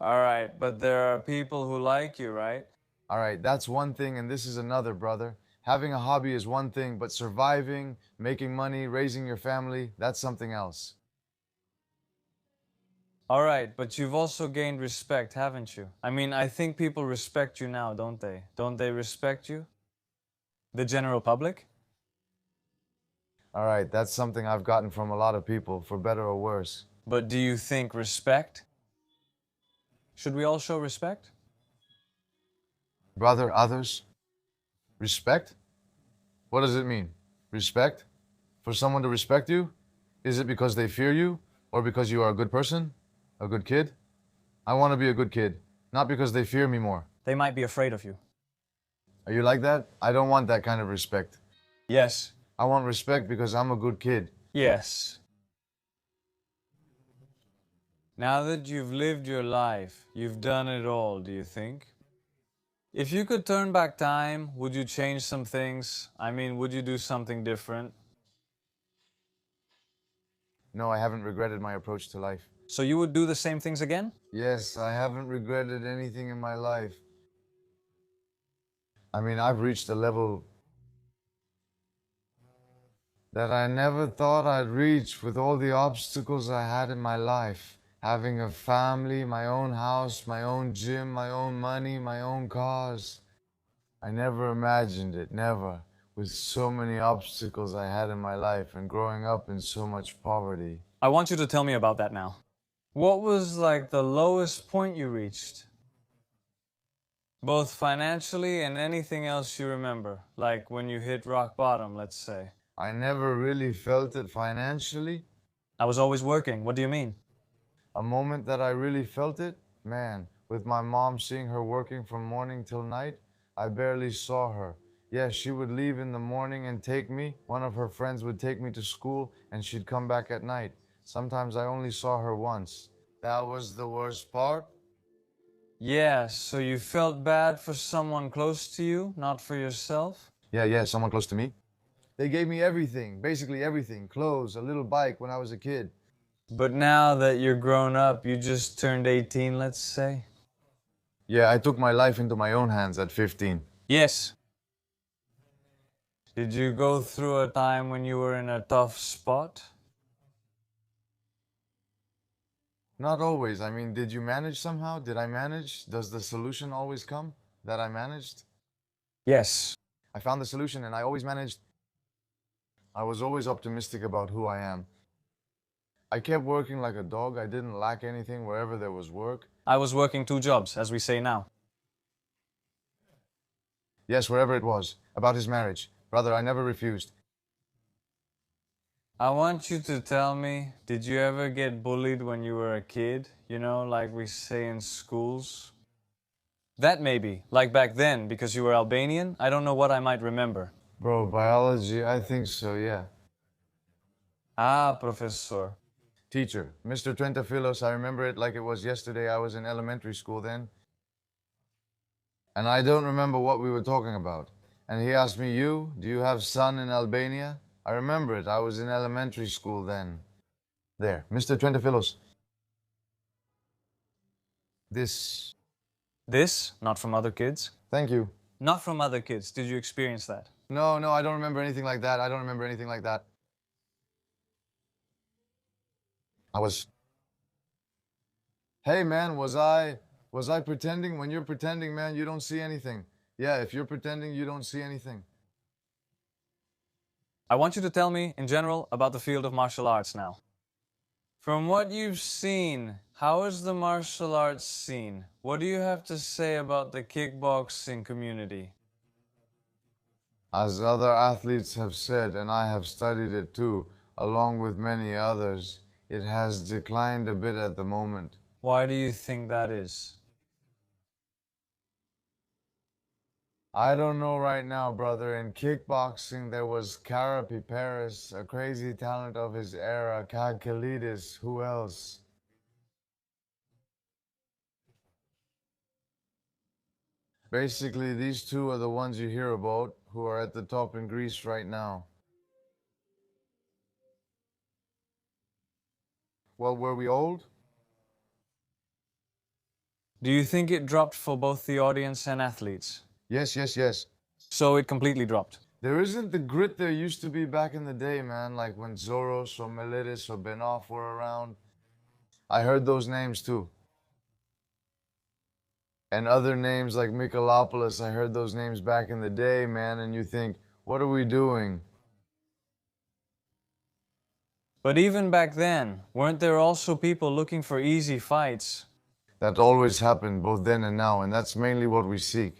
All right, but there are people who like you, right? All right, that's one thing, and this is another, brother. Having a hobby is one thing, but surviving, making money, raising your family, that's something else. All right, but you've also gained respect, haven't you? I mean, I think people respect you now, don't they? Don't they respect you? The general public? All right, that's something I've gotten from a lot of people, for better or worse. But do you think respect? Should we all show respect? Brother, others, respect? What does it mean? Respect? For someone to respect you? Is it because they fear you? Or because you are a good person? A good kid? I want to be a good kid, not because they fear me more. They might be afraid of you. Are you like that? I don't want that kind of respect. Yes. I want respect because I'm a good kid. Yes. Now that you've lived your life, you've done it all, do you think? If you could turn back time, would you change some things? I mean, would you do something different? No, I haven't regretted my approach to life. So you would do the same things again? Yes, I haven't regretted anything in my life. I mean, I've reached a level that I never thought I'd reach with all the obstacles I had in my life. Having a family, my own house, my own gym, my own money, my own cars. I never imagined it, never. With so many obstacles I had in my life and growing up in so much poverty. I want you to tell me about that now. What was like the lowest point you reached? Both financially and anything else you remember, like when you hit rock bottom, let's say. I never really felt it financially. I was always working. What do you mean? A moment that I really felt it, man, with my mom seeing her working from morning till night, I barely saw her. Yeah, she would leave in the morning and take me. One of her friends would take me to school and she'd come back at night. Sometimes I only saw her once. That was the worst part. Yeah, so you felt bad for someone close to you, not for yourself? Yeah, someone close to me. They gave me everything, basically everything. Clothes, a little bike when I was a kid. But now that you're grown up, you just turned 18, let's say? Yeah, I took my life into my own hands at 15. Yes. Did you go through a time when you were in a tough spot? Not always. I mean, did you manage somehow? Did I manage? Does the solution always come that I managed? Yes. I found the solution and I always managed. I was always optimistic about who I am. I kept working like a dog. I didn't lack anything wherever there was work. I was working 2 jobs, as we say now. Yes, wherever it was. About his marriage. Brother, I never refused. I want you to tell me, did you ever get bullied when you were a kid? You know, like we say in schools? That maybe, like back then, because you were Albanian, I don't know what I might remember. Bro, biology, I think so, yeah. Ah, professor. Teacher, Mr. Trentafilos, I remember it like it was yesterday. I was in elementary school then. And I don't remember what we were talking about. And he asked me, do you have son in Albania? I remember it. I was in elementary school then. There, Mr. Trentafilos. This. This? Not from other kids? Thank you. Not from other kids. Did you experience that? No, I don't remember anything like that. I don't remember anything like that. Hey man, was I pretending? When you're pretending, man, you don't see anything. Yeah, if you're pretending, you don't see anything. I want you to tell me, in general, about the field of martial arts now. From what you've seen, how is the martial arts scene? What do you have to say about the kickboxing community? As other athletes have said, and I have studied it too, along with many others, it has declined a bit at the moment. Why do you think that is? I don't know right now, brother. In kickboxing, there was Karapi Paris, a crazy talent of his era, Kalkalidis, who else? Basically, these two are the ones you hear about, who are at the top in Greece right now. Well, were we old? Do you think it dropped for both the audience and athletes? Yes. So it completely dropped. There isn't the grit there used to be back in the day, man, like when Zoros or Melidis or Benoff were around. I heard those names too. And other names like Mikalopoulos, I heard those names back in the day, man, and you think, what are we doing? But even back then, weren't there also people looking for easy fights? That always happened, both then and now, and that's mainly what we seek.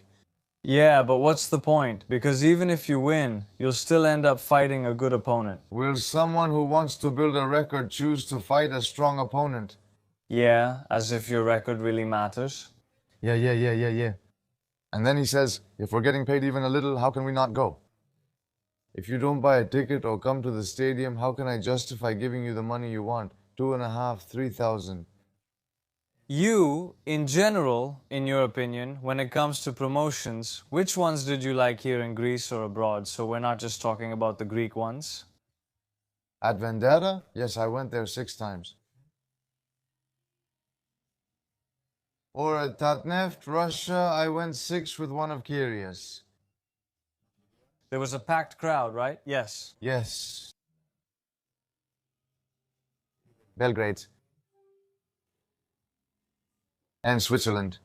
Yeah, but what's the point? Because even if you win, you'll still end up fighting a good opponent. Will someone who wants to build a record choose to fight a strong opponent? Yeah, as if your record really matters. Yeah. And then he says, if we're getting paid even a little, how can we not go? If you don't buy a ticket or come to the stadium, how can I justify giving you the money you want? 2.5, 3,000. You, in general, in your opinion, when it comes to promotions, which ones did you like here in Greece or abroad? So we're not just talking about the Greek ones. At Vendetta? Yes, I went there 6 times. Or at Tatneft, Russia, I went 6 with one of Kyrios. There was a packed crowd, right? Yes. Yes. Belgrade. And Switzerland.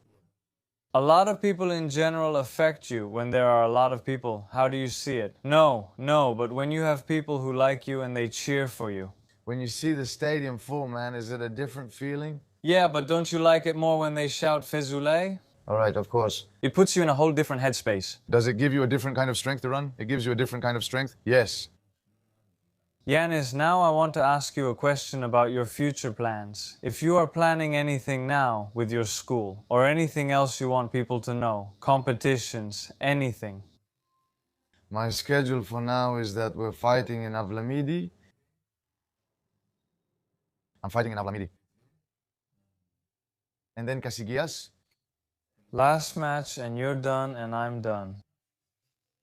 A lot of people in general affect you when there are a lot of people. How do you see it? No, but when you have people who like you and they cheer for you. When you see the stadium full, man, is it a different feeling? Yeah, but don't you like it more when they shout Fejzullai? All right, of course. It puts you in a whole different headspace. Does it give you a different kind of strength to run? It gives you a different kind of strength? Yes. Giannis, now I want to ask you a question about your future plans. If you are planning anything now with your school, or anything else you want people to know, competitions, anything. My schedule for now is that we're fighting in Avlamidi. I'm fighting in Avlamidi. And then Kasigias. Last match and you're done and I'm done.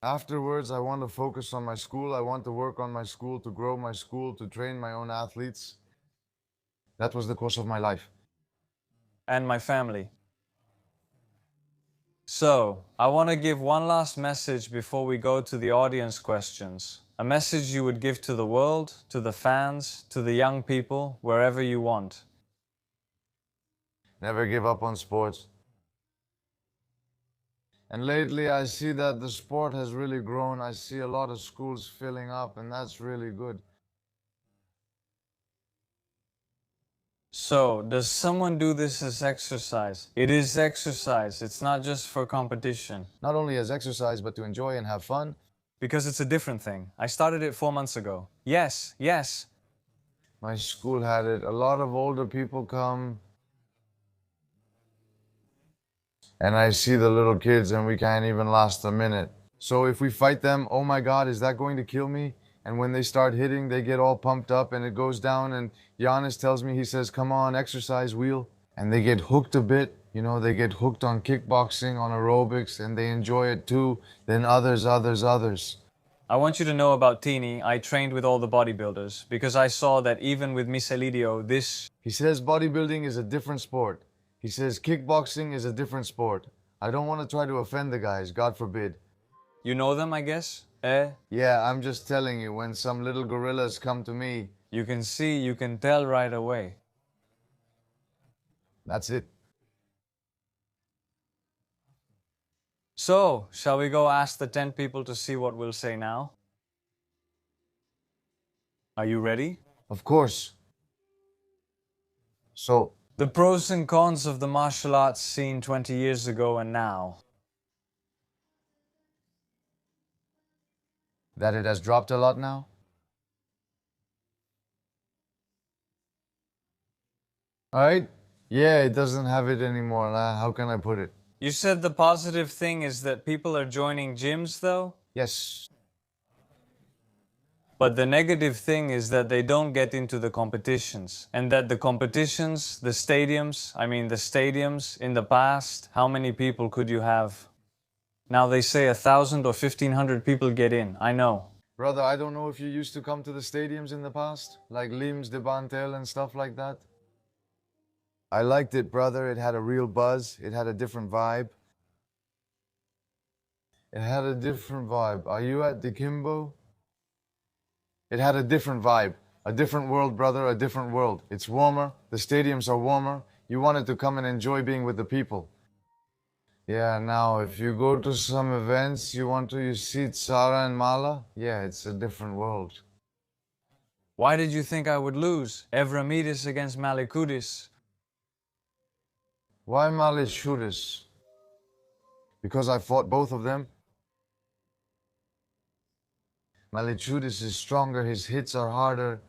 Afterwards, I want to focus on my school. I want to work on my school, to grow my school, to train my own athletes. That was the course of my life. And my family. So, I want to give one last message before we go to the audience questions. A message you would give to the world, to the fans, to the young people, wherever you want. Never give up on sports. And lately, I see that the sport has really grown. I see a lot of schools filling up, and that's really good. So, does someone do this as exercise? It is exercise. It's not just for competition. Not only as exercise, but to enjoy and have fun. Because it's a different thing. I started it 4 months ago. Yes. My school had it. A lot of older people come. And I see the little kids and we can't even last a minute. So if we fight them, oh my God, is that going to kill me? And when they start hitting, they get all pumped up and it goes down and Giannis tells me, he says, come on, exercise wheel. And they get hooked a bit, you know, they get hooked on kickboxing, on aerobics, and they enjoy it too. Then others. I want you to know about Tini. I trained with all the bodybuilders because I saw that even with Miselidio, this... He says bodybuilding is a different sport. He says kickboxing is a different sport. I don't want to try to offend the guys, God forbid. You know them, I guess? Yeah, I'm just telling you, when some little gorillas come to me... You can see, you can tell right away. That's it. So, shall we go ask the 10 people to see what we'll say now? Are you ready? Of course. So... The pros and cons of the martial arts scene 20 years ago and now. That it has dropped a lot now? Alright? Yeah, it doesn't have it anymore. How can I put it? You said the positive thing is that people are joining gyms, though? Yes. But the negative thing is that they don't get into the competitions. And that the competitions, the stadiums, in the past, how many people could you have? Now they say 1,000 or 1,500 people get in, I know. Brother, I don't know if you used to come to the stadiums in the past, like Lims de Bantel and stuff like that. I liked it, brother. It had a real buzz. It had a different vibe. Are you at the Kimbo? It had a different vibe. A different world, brother, a different world. It's warmer. The stadiums are warmer. You wanted to come and enjoy being with the people. Yeah, now, if you go to some events, you see Tsara and Mala? Yeah, it's a different world. Why did you think I would lose? Evramidis against Malikoudis. Why Malechudis? Because I fought both of them? Malechudis is stronger, his hits are harder.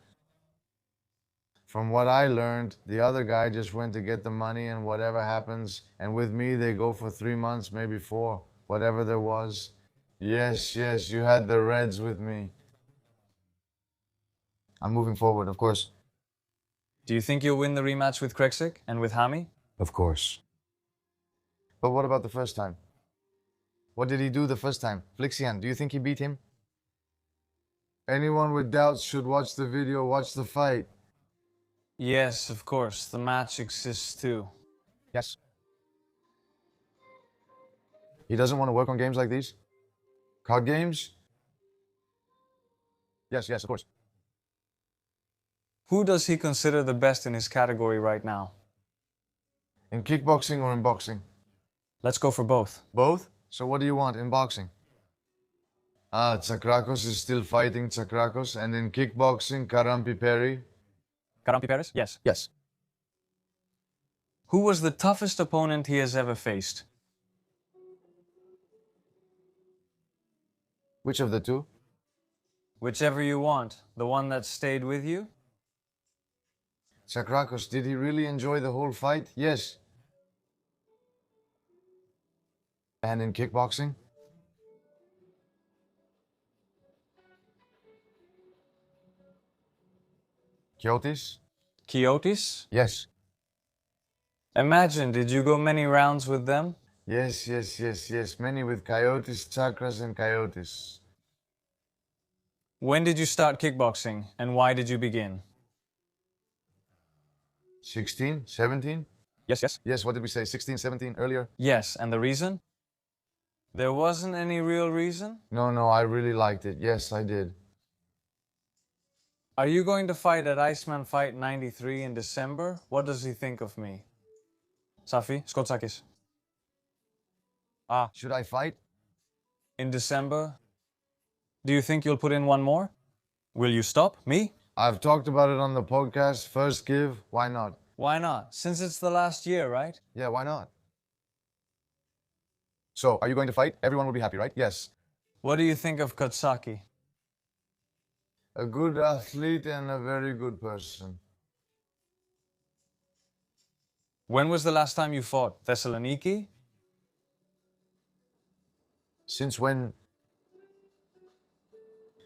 From what I learned, the other guy just went to get the money and whatever happens. And with me, they go for 3 months, maybe 4, whatever there was. Yes, yes, you had the Reds with me. I'm moving forward, of course. Do you think you'll win the rematch with Kreksik and with Hami? Of course. But what about the first time? What did he do the first time? Flixian, do you think he beat him? Anyone with doubts should watch the video, watch the fight. Yes, of course. The match exists too. Yes. He doesn't want to work on games like these? Card games? Yes, yes, of course. Who does he consider the best in his category right now? In kickboxing or in boxing? Let's go for both. Both? So what do you want in boxing? Tsakrakos is still fighting Tsakrakos, and in kickboxing, Karampi Perry. Karampi Paris? Yes. Yes. Who was the toughest opponent he has ever faced? Which of the two? Whichever you want. The one that stayed with you? Tsakrakos, did he really enjoy the whole fight? Yes. And in kickboxing? Kyotis? Kyotis? Yes. Imagine, did you go many rounds with them? Yes, yes, yes, yes. Many with Coyotes, Chakras, and Coyotes. When did you start kickboxing and why did you begin? 16? 17? Yes, yes. Yes, what did we say? 16, 17 earlier? Yes, and the reason? There wasn't any real reason? No, no, I really liked it. Yes, I did. Are you going to fight at Iceland Fight 93 in December? What does he think of me? Safi, Skotsakis. Should I fight? In December? Do you think you'll put in one more? Will you stop? Me? I've talked about it on the podcast. First give, why not? Why not? Since it's the last year, right? Yeah, why not? So, are you going to fight? Everyone will be happy, right? Yes. What do you think of Kotsaki? A good athlete and a very good person. When was the last time you fought? Thessaloniki? Since when?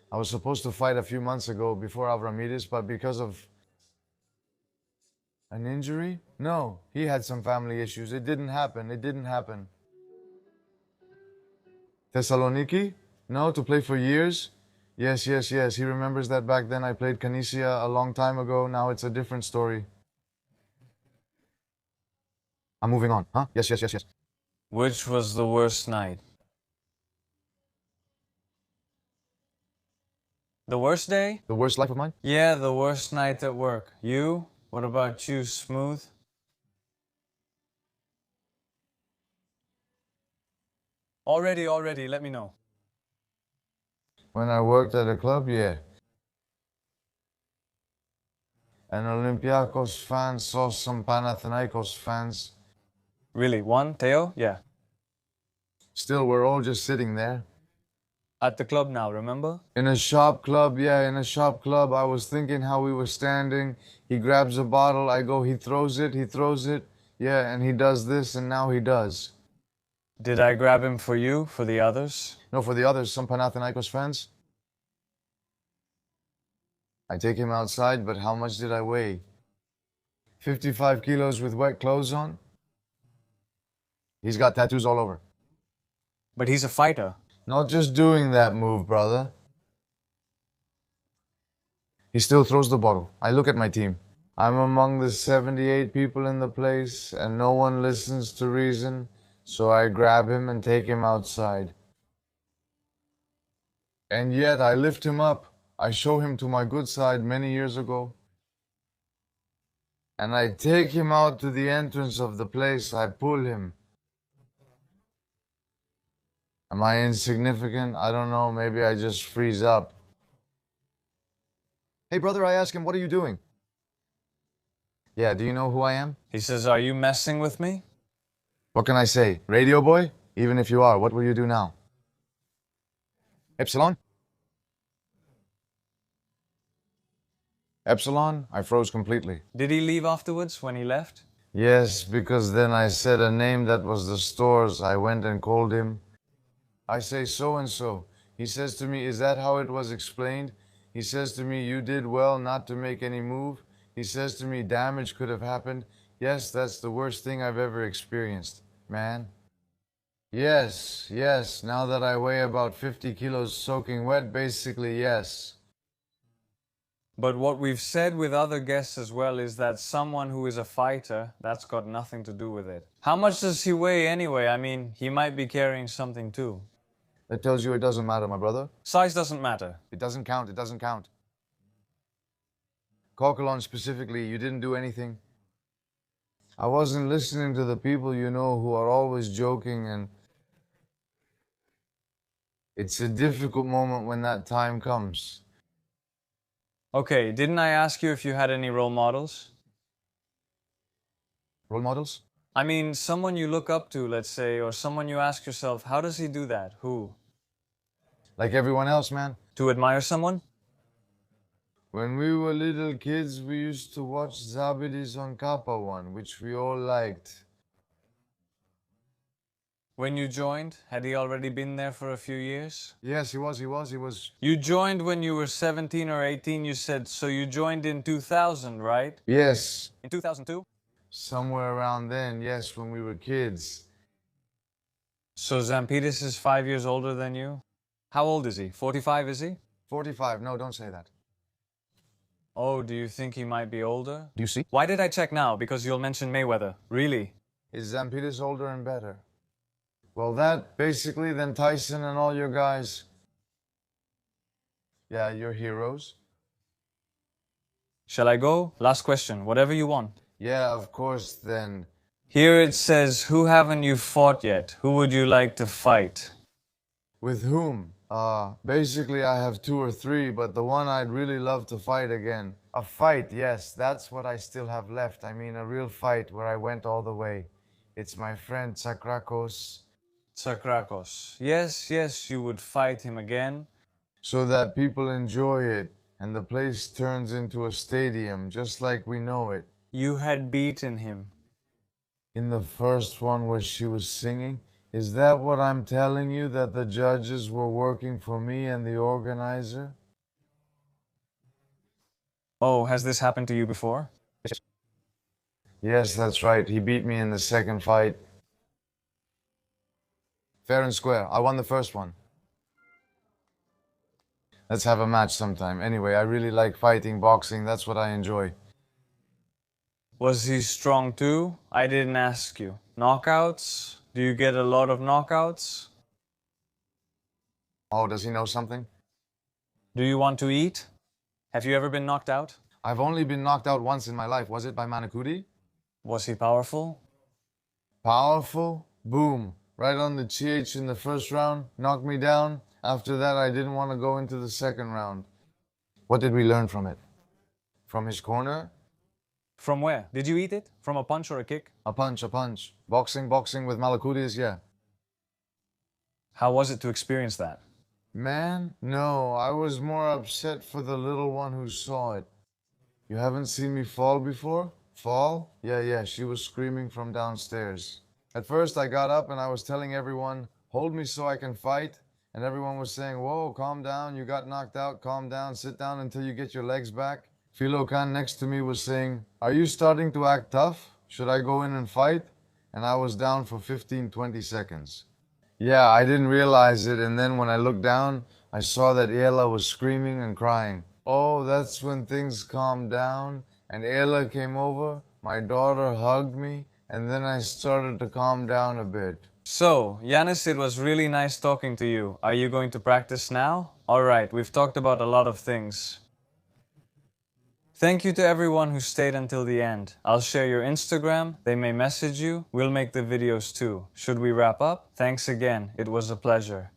I was supposed to fight a few months ago before Avramidis, but because of an injury? No, he had some family issues. It didn't happen. It didn't happen. Thessaloniki? No, to play for years? Yes, yes, yes. He remembers that back then I played Canisia a long time ago. Now it's a different story. I'm moving on, huh? Yes, yes, yes, yes. Which was the worst night? The worst day? The worst life of mine? Yeah, the worst night at work. You? What about you, Smooth? Already, let me know. When I worked at a club, yeah. An Olympiakos fan saw some Panathinaikos fans. Really, one, Theo? Yeah. Still, we're all just sitting there. At the club now, remember? In a shop club, yeah, in a shop club. I was thinking how we were standing. He grabs a bottle, I go, he throws it. Yeah, and he does this, and now he does. Did I grab him for you, for the others? No, for the others, some Panathinaikos fans. I take him outside, but how much did I weigh? 55 kilos with wet clothes on? He's got tattoos all over. But he's a fighter. Not just doing that move, brother. He still throws the bottle. I look at my team. I'm among the 78 people in the place, and no one listens to reason, so I grab him and take him outside. And yet I lift him up. I show him to my good side many years ago. And I take him out to the entrance of the place. I pull him. Am I insignificant? I don't know. Maybe I just freeze up. Hey, brother, I ask him, what are you doing? Yeah, do you know who I am? He says, are you messing with me? What can I say? Radio boy? Even if you are, what will you do now? Epsilon? Epsilon? I froze completely. Did he leave afterwards when he left? Yes, because then I said a name that was the store's. I went and called him. I say so and so. He says to me, is that how it was explained? He says to me, you did well not to make any move. He says to me, damage could have happened. Yes, that's the worst thing I've ever experienced, man. Yes, yes, now that I weigh about 50 kilos soaking wet, basically yes. But what we've said with other guests as well is that someone who is a fighter, that's got nothing to do with it. How much does he weigh anyway? I mean, he might be carrying something too. That tells you it doesn't matter, my brother. Size doesn't matter. It doesn't count, it doesn't count. Caucalon specifically, you didn't do anything. I wasn't listening to the people you know who are always joking, and it's a difficult moment when that time comes. Okay, didn't I ask you if you had any role models? Role models? I mean, someone you look up to, let's say, or someone you ask yourself, how does he do that? Who? Like everyone else, man. To admire someone? When we were little kids, we used to watch Zabidis on Kappa One, which we all liked. When you joined, had he already been there for a few years? Yes, he was. You joined when you were 17 or 18, you said, so you joined in 2000, right? Yes, In 2002? somewhere around then, yes, when we were kids. So Zampidis is 5 years older than you? How old is he? 45, is he? 45, no, don't say that. Oh, do you think he might be older? Do you see? Why did I check now? Because you'll mention Mayweather. Really? Is Zampidis older and better? Well, that, basically, then Tyson and all your guys. Yeah, your heroes. Shall I go? Last question, whatever you want. Yeah, of course, then. Here it says, who haven't you fought yet? Who would you like to fight? With whom? Basically, I have 2 or 3, but the one I'd really love to fight again. A fight, yes, that's what I still have left. I mean, a real fight where I went all the way. It's my friend Tsakrakos. Tsakrakos. Yes, you would fight him again. So that people enjoy it and the place turns into a stadium just like we know it. You had beaten him. In the first one where she was singing? Is that what I'm telling you, that the judges were working for me and the organizer? Oh, has this happened to you before? Yes, that's right. He beat me in the second fight. Fair and square. I won the first one. Let's have a match sometime. Anyway, I really like fighting, boxing. That's what I enjoy. Was he strong too? I didn't ask you. Knockouts? Do you get a lot of knockouts? Oh, does he know something? Do you want to eat? Have you ever been knocked out? I've only been knocked out once in my life. Was it by Manakudi? Was he powerful? Powerful? Boom. Right on the TH in the first round. Knocked me down. After that, I didn't want to go into the second round. What did we learn from it? From his corner? From where? Did you eat it? From a punch or a kick? A punch, a punch. Boxing with Malakudis, yeah. How was it to experience that? Man, no, I was more upset for the little one who saw it. You haven't seen me fall before? Fall? Yeah, she was screaming from downstairs. At first I got up and I was telling everyone, hold me so I can fight. And everyone was saying, whoa, calm down, you got knocked out, calm down, sit down until you get your legs back. Philo Khan next to me was saying, are you starting to act tough? Should I go in and fight? And I was down for 15-20 seconds. Yeah, I didn't realize it, and then when I looked down, I saw that Ella was screaming and crying. Oh, that's when things calmed down, and Ella came over, my daughter hugged me, and then I started to calm down a bit. So, Giannis, it was really nice talking to you. Are you going to practice now? Alright, we've talked about a lot of things. Thank you to everyone who stayed until the end. I'll share your Instagram, they may message you, we'll make the videos too. Should we wrap up? Thanks again, it was a pleasure.